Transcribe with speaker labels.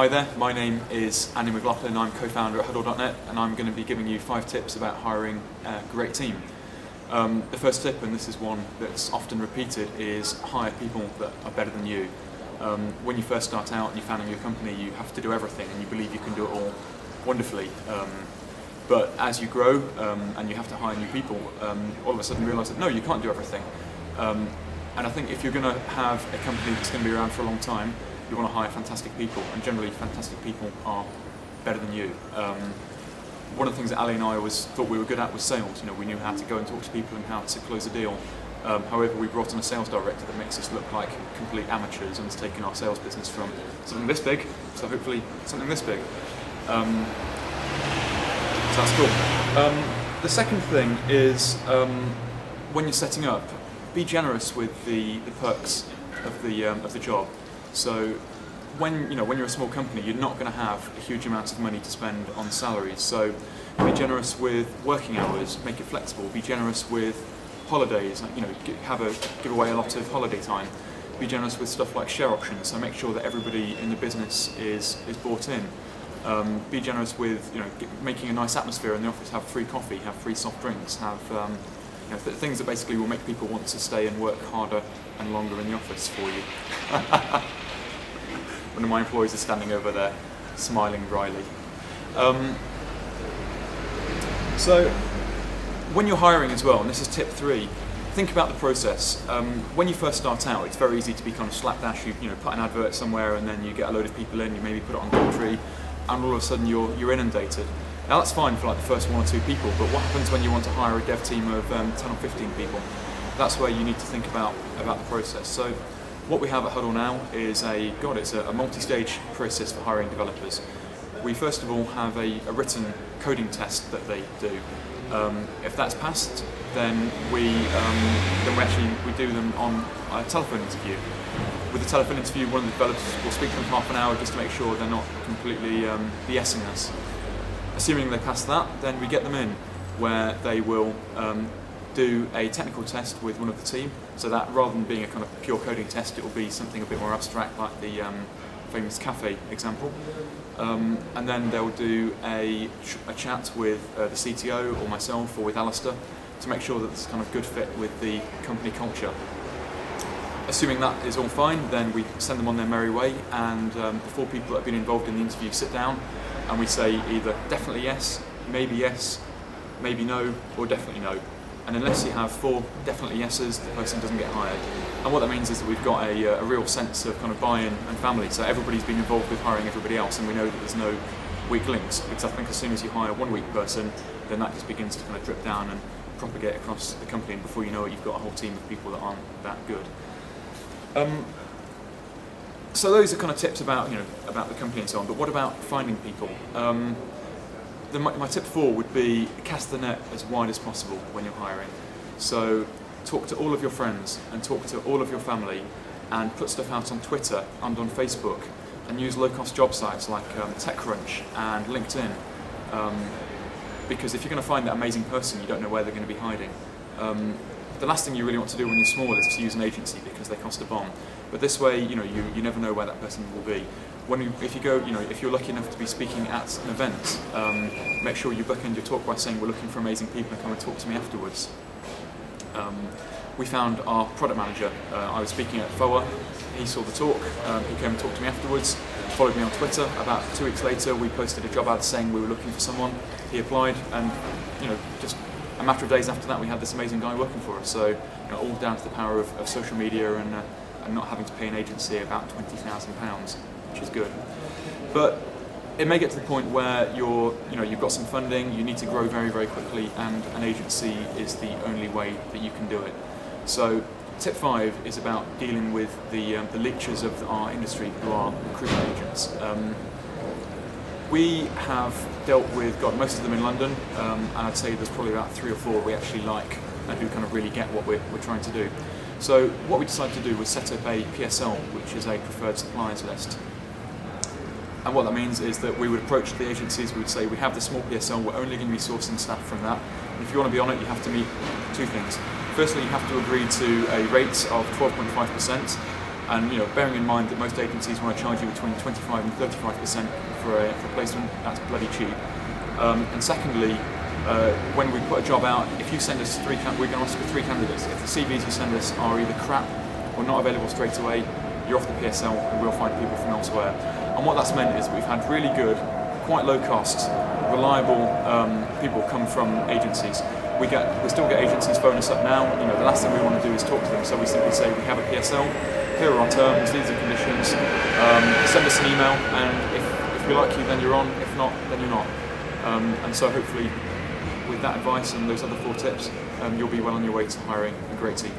Speaker 1: Hi there, my name is McLoughlin. I'm co-founder at Huddle.net, and I'm going to be giving you 5 tips about hiring a great team. The first tip, and this is one that's often repeated, is hire people that are better than you. When you first start out and you're founding your company, you have to do everything and you believe you can do it all wonderfully. But as you grow and you have to hire new people, all of a sudden realise that no, you can't do everything. And I think if you're going to have a company that's going to be around for a long time, you want to hire fantastic people, and generally fantastic people are better than you. One of the things that Ali and I always thought we were good at was sales. You know, we knew how to go and talk to people and how to close a deal. However, we brought in a sales director that makes us look like complete amateurs and has taken our sales business from something this big to hopefully something this big. So that's cool. The second thing is when you're setting up, be generous with the perks of the job. So when you're a small company, you're not going to have a huge amount of money to spend on salaries. So be generous with working hours, make it flexible. Be generous with holidays. Give away a lot of holiday time. Be generous with stuff like share options. So make sure that everybody in the business is bought in. Be generous with making a nice atmosphere in the office. Have free coffee, have free soft drinks, have things that basically will make people want to stay and work harder and longer in the office for you. One of my employees is standing over there, smiling wryly. So, when you're hiring as well, and this is tip 3, think about the process. When you first start out, it's very easy to be kind of slapdash. You put an advert somewhere, and then you get a load of people in. You maybe put it on Gumtree, and all of a sudden you're inundated. Now that's fine for like the first 1 or 2 people, but what happens when you want to hire a dev team of 10 or 15 people? That's where you need to think about the process. So what we have at Huddle now is it's a multi-stage process for hiring developers. We first of all have a written coding test that they do. If that's passed, then we do them on a telephone interview. With the telephone interview, one of the developers will speak to them for half an hour just to make sure they're not completely BSing us. Assuming they pass that, then we get them in, where they will do a technical test with one of the team, so that rather than being a kind of pure coding test, it will be something a bit more abstract, like the famous cafe example. And then they'll do a chat with the CTO or myself or with Alistair to make sure that it's kind of good fit with the company culture. Assuming that is all fine, then we send them on their merry way, and the 4 people that have been involved in the interview sit down and we say either definitely yes, maybe no, or definitely no. And unless you have 4 definitely yeses, the person doesn't get hired. And what that means is that we've got a real sense of kind of buy-in and family. So everybody's been involved with hiring everybody else, and we know that there's no weak links. Because I think as soon as you hire one weak person, then that just begins to kind of drip down and propagate across the company. And before you know it, you've got a whole team of people that aren't that good. So those are kind of tips about the company and so on. But what about finding people? My tip 4 would be cast the net as wide as possible when you're hiring. So talk to all of your friends and talk to all of your family, and put stuff out on Twitter and on Facebook, and use low-cost job sites like TechCrunch and LinkedIn. Because if you're going to find that amazing person, you don't know where they're going to be hiding. The last thing you really want to do when you're small is to use an agency, because they cost a bomb. But this way, you never know where that person will be. If you're lucky enough to be speaking at an event, make sure you bookend your talk by saying we're looking for amazing people and come and talk to me afterwards. We found our product manager. I was speaking at FOA. He saw the talk. He came and talked to me afterwards. Followed me on Twitter. About 2 weeks later, we posted a job ad saying we were looking for someone. He applied, and just a matter of days after that, we had this amazing guy working for us. So all down to the power of social media and not having to pay an agency about £20,000, which is good. But it may get to the point where you've got some funding, you need to grow very, very quickly, and an agency is the only way that you can do it. So tip 5 is about dealing with the leechers of our industry, who are recruitment agents. We have dealt with, most of them in London, and I'd say there's probably about 3 or 4 we actually like and who kind of really get what we're trying to do. So what we decided to do was set up a PSL, which is a preferred suppliers list. And what that means is that we would approach the agencies, we would say we have this small PSL, we're only going to be sourcing staff from that. And if you want to be on it, you have to meet 2 things. Firstly, you have to agree to a rate of 12.5%, And bearing in mind that most agencies want to charge you between 25 and 35% for a placement, that's bloody cheap. And secondly, when we put a job out, if you send us we're going to ask for 3 candidates. If the CVs you send us are either crap or not available straight away, you're off the PSL and we'll find people from elsewhere. And what that's meant is we've had really good, quite low cost, reliable people come from agencies. We still get agencies phone us up now. The last thing we want to do is talk to them, so we simply say we have a PSL, here are our terms, these are the conditions, send us an email, and if we like you then you're on, if not then you're not. And so hopefully with that advice and those other 4 tips, you'll be well on your way to hiring a great team.